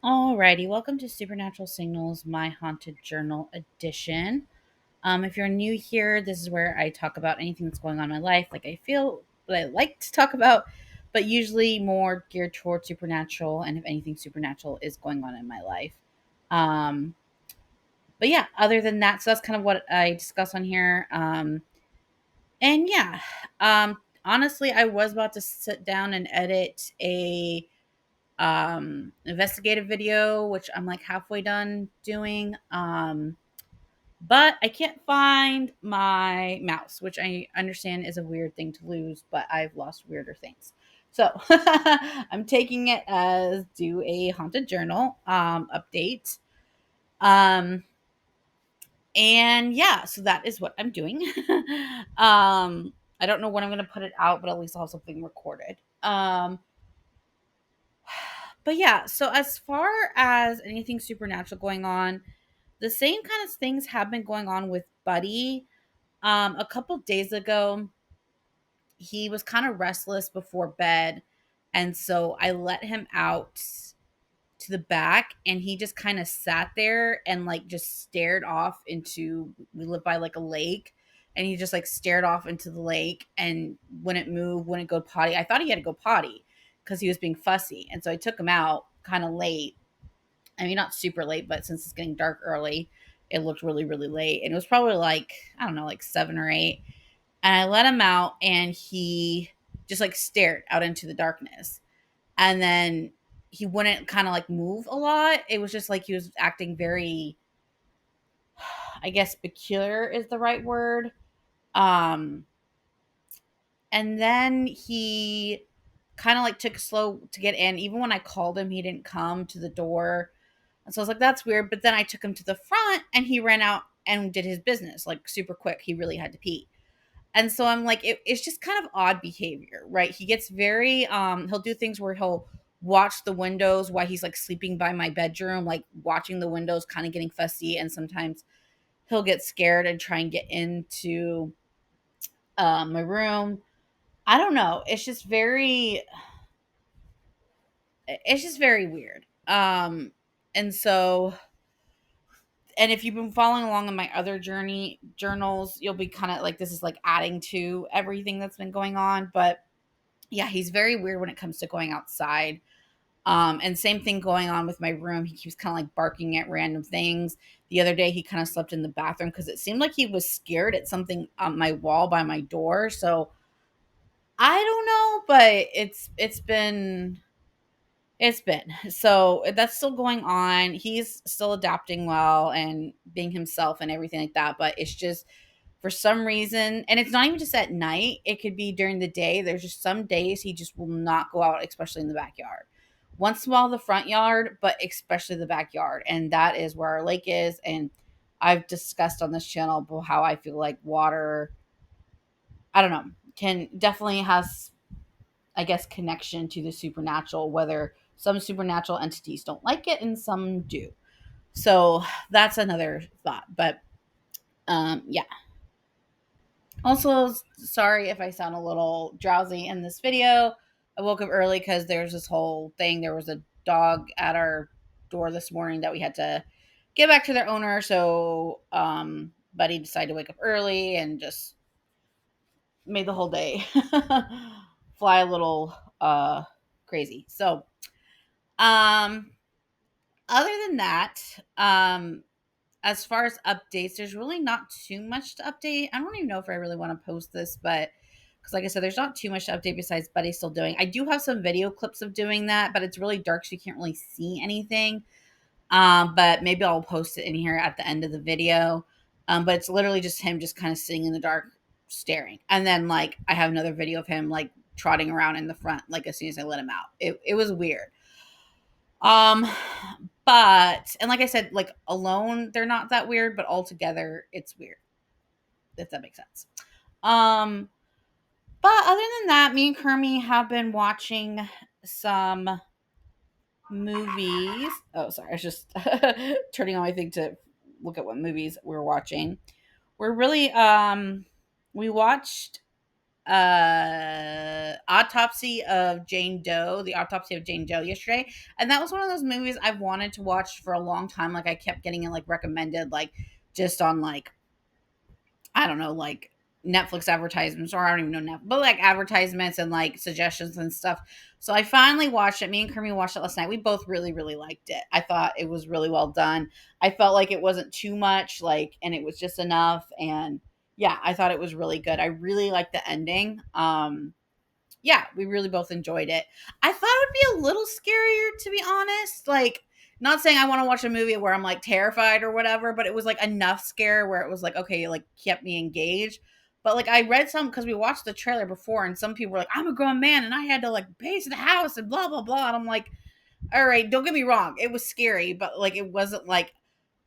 Alrighty, welcome to Supernatural Signals, my haunted journal edition. If you're new here, this is where I talk about anything that's going on in my life, like I feel that I like to talk about, but usually more geared towards supernatural, and if anything supernatural is going on in my life. Um, but yeah, other than that, so that's kind of what I discuss on here. And yeah, honestly, I was about to sit down and edit a investigative video, which I'm like halfway done doing. But I can't find my mouse, which I understand is a weird thing to lose, but I've lost weirder things. So I'm taking it as do a haunted journal update. Um and yeah, so that is what I'm doing. I don't know when I'm gonna put it out, but at least I'll have something recorded. But yeah, so as far as anything supernatural going on, the same kind of things have been going on with Buddy. A couple days ago, he was kind of restless before bed, and so I let him out to the back, and he just kind of sat there and like just stared off into. We live by like a lake, and he just like stared off into the lake and wouldn't move, wouldn't go potty. I thought he had to go potty because he was being fussy, and so I took him out kind of late. I mean, not super late, but since it's getting dark early, it looked really, really late. And it was probably like, I don't know, like 7 or 8. And I let him out and he just like stared out into the darkness. And then he wouldn't kind of like move a lot. It was just like he was acting very, I guess, peculiar is the right word. Um, and then he kind of like took slow to get in. Even when I called him, he didn't come to the door. And so I was like, that's weird. But then I took him to the front and he ran out and did his business like super quick. He really had to pee. And so I'm like, it's just kind of odd behavior, right? He gets very, he'll do things where he'll watch the windows while he's like sleeping by my bedroom, like watching the windows, kind of getting fussy. And sometimes he'll get scared and try and get into my room. I don't know. It's just very weird. And so and if you've been following along in my other journey journals, you'll be kind of like this is like adding to everything that's been going on. But yeah, he's very weird when it comes to going outside. And same thing going on with my room. He keeps kind of like barking at random things. The other day, he kind of slept in the bathroom because it seemed like he was scared at something on my wall by my door. So I don't know, but it's been so that's still going on. He's still adapting well and being himself and everything like that. But it's just for some reason, and it's not even just at night, it could be during the day. There's just some days he just will not go out, especially in the backyard. Once in a while, the front yard, but especially the backyard. And that is where our lake is. And I've discussed on this channel about how I feel like water, I don't know, can definitely has I guess, connection to the supernatural, whether some supernatural entities don't like it and some do. So that's another thought. But yeah. Also, sorry if I sound a little drowsy in this video. I woke up early because there's this whole thing. There was a dog at our door this morning that we had to get back to their owner. So, Buddy decided to wake up early and just made the whole day fly a little crazy. So, um, other than that, as far as updates, there's really not too much to update. I don't even know if I really want to post this, but because, like I said, there's not too much to update besides Buddy still doing. I do have some video clips of doing that, but it's really dark, so you can't really see anything. But maybe I'll post it in here at the end of the video. But it's literally just him just kind of sitting in the dark, staring. And then, like, I have another video of him, like, trotting around in the front, like, as soon as I let him out. It was weird. Um, but and like I said, like alone, they're not that weird, but all together, it's weird. If that makes sense. Um, but other than that, me and Kermie have been watching some movies. Oh, sorry, I was just turning on my thing to look at what movies we're watching. We're really we watched Autopsy of Jane Doe, the Autopsy of Jane Doe yesterday, and that was one of those movies I've wanted to watch for a long time. Like I kept getting it like recommended, like just on like I don't know, like Netflix advertisements, or I don't even know Netflix, but like advertisements and like suggestions and stuff. So I finally watched it. Me and Kermie watched it last night. We both really, really liked it. I thought it was really well done. I felt like it wasn't too much, like, and it was just enough. And yeah, I thought it was really good. I really liked the ending. Yeah, we really both enjoyed it. I thought it would be a little scarier, to be honest. Like, not saying I want to watch a movie where I'm like terrified or whatever, but it was like enough scare where it was like, okay, like kept me engaged. But like I read some because we watched the trailer before, and some people were like, I'm a grown man and I had to like pace the house and blah blah blah. And I'm like, all right, don't get me wrong, it was scary, but like it wasn't like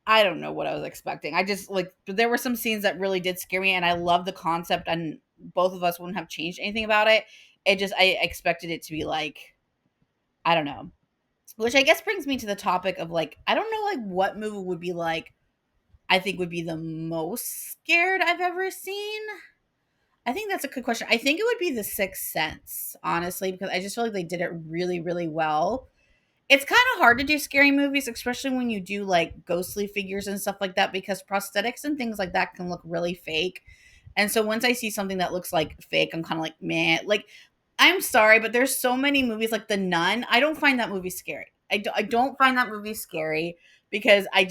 I don't know what I was expecting. I just like there were some scenes that really did scare me, and I love the concept, and both of us wouldn't have changed anything about it. It just I expected it to be like I don't know, which I guess brings me to the topic of like I don't know like what movie would be like I think would be the most scared I've ever seen. I think that's a good question. I think it would be The Sixth Sense, honestly, because I just feel like they did it really, really well. It's kind of hard to do scary movies, especially when you do like ghostly figures and stuff like that, because prosthetics and things like that can look really fake. And so once I see something that looks like fake, I'm kind of like, man, like, I'm sorry, but there's so many movies like The Nun. I don't find that movie scary. I don't find that movie scary because I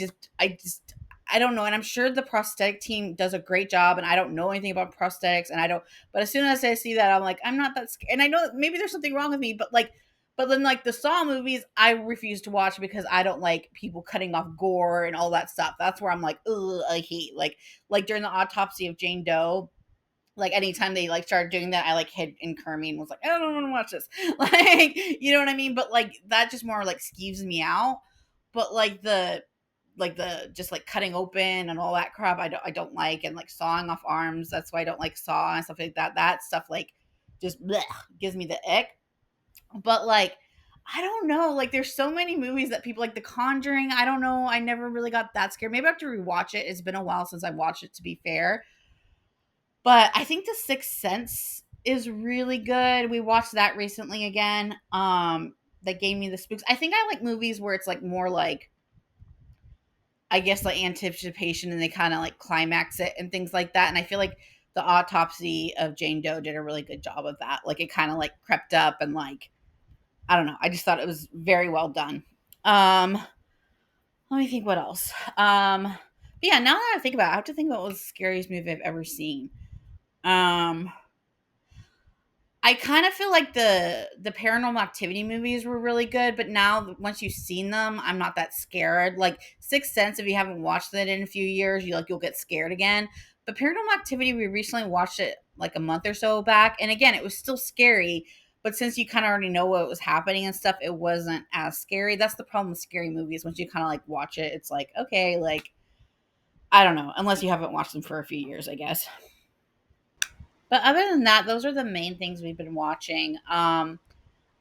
don't know. And I'm sure the prosthetic team does a great job. And I don't know anything about prosthetics. And I don't, but as soon as I see that, I'm like, I'm not that scared. And I know that maybe there's something wrong with me, but like, but then, like the Saw movies, I refuse to watch because I don't like people cutting off gore and all that stuff. That's where I'm like, ugh, I hate like during the Autopsy of Jane Doe. Like anytime they like started doing that, I like hid in Kermie and was like, I don't want to watch this. Like, you know what I mean? But like that just more like skeeves me out. But like the just like cutting open and all that crap, I don't like, and like sawing off arms. That's why I don't like Saw and stuff like that. That stuff like just bleh, gives me the ick. But like I don't know, like there's so many movies that people like The Conjuring. I don't know. I never really got that scared. Maybe I have to rewatch it. It's been a while since I watched it, to be fair. But I think The Sixth Sense is really good. We watched that recently again. That gave me the spooks. I think I like movies where it's like more like I guess like anticipation and they kind of like climax it and things like that. And I feel like the Autopsy of Jane Doe did a really good job of that. Like it kind of like crept up and like I don't know. I just thought it was very well done. Um, Let me think what else. But yeah, now that I think about it, I have to think about what was the scariest movie I've ever seen. Um, I kind of feel like the Paranormal Activity movies were really good, but now once you've seen them, I'm not that scared. Like Sixth Sense, if you haven't watched it in a few years, you'll get scared again. But Paranormal Activity, we recently watched it like a month or so back, and again, it was still scary. But since you kind of already know what was happening and stuff, it wasn't as scary. That's the problem with scary movies. Once you kind of like watch it, it's like okay, like I don't know, unless you haven't watched them for a few years, I guess. But other than that, those are the main things we've been watching. Kermie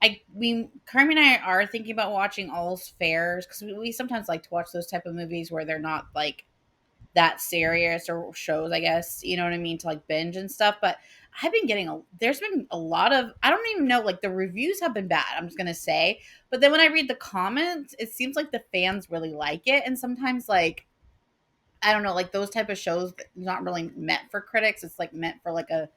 and I are thinking about watching All's Fairs because we sometimes like to watch those type of movies where they're not like that serious or shows, I guess, you know what I mean, to like binge and stuff. But I've been getting there's been a lot of, I don't even know, like the reviews have been bad, I'm just gonna say. But then when I read the comments, it seems like the fans really like it. And sometimes like I don't know, like those type of shows not really meant for critics. It's like meant for like a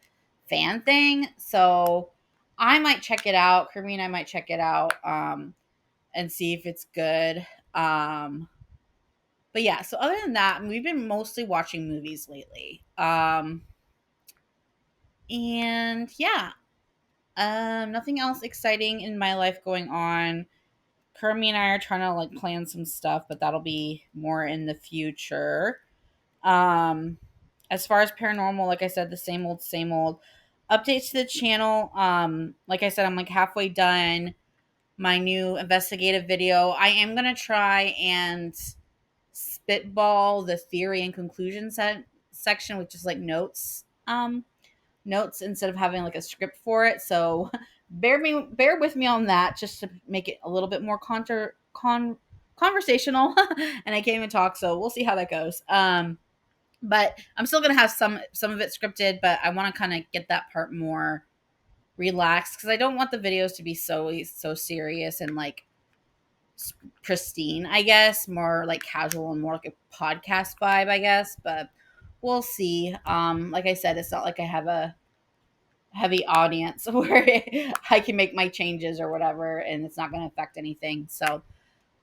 fan thing. So I might check it out. Kermie and I might check it out and see if it's good. But yeah, so other than that, we've been mostly watching movies lately. And yeah, nothing else exciting in my life going on. Kermie and I are trying to like plan some stuff, but that'll be more in the future. Um, as far as paranormal, like I said, the same old, same old. Updates to the channel. Like I said, I'm like halfway done my new investigative video. I am gonna try and spitball the theory and conclusion section, which is like notes. Notes instead of having like a script for it. So bear with me on that, just to make it a little bit more conversational. And I can't even talk, so we'll see how that goes. But I'm still gonna have some of it scripted, but I want to kind of get that part more relaxed because I don't want the videos to be so serious and like pristine. I guess more like casual and more like a podcast vibe. I guess, but we'll see. Like I said, it's not like I have a heavy audience where I can make my changes or whatever, and it's not going to affect anything. So,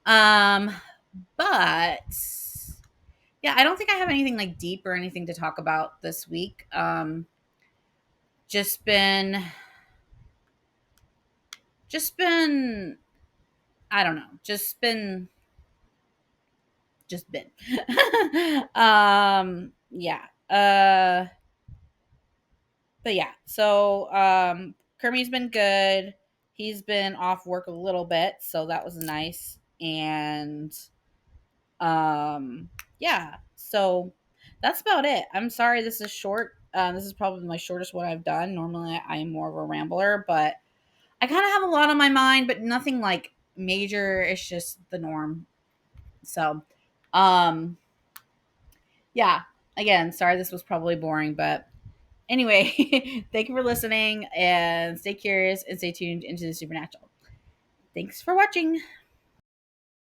um, but yeah, I don't think I have anything like deep or anything to talk about this week. Just been, just been, I don't know, just been. Yeah. But yeah, so Kermie's been good. He's been off work a little bit, so that was nice. And yeah, so that's about it. I'm sorry this is short. This is probably my shortest one I've done. Normally I am more of a rambler, but I kind of have a lot on my mind, but nothing like major. It's just the norm. So, um, yeah. Again, sorry this was probably boring, but anyway, thank you for listening and stay curious and stay tuned into the supernatural. Thanks for watching.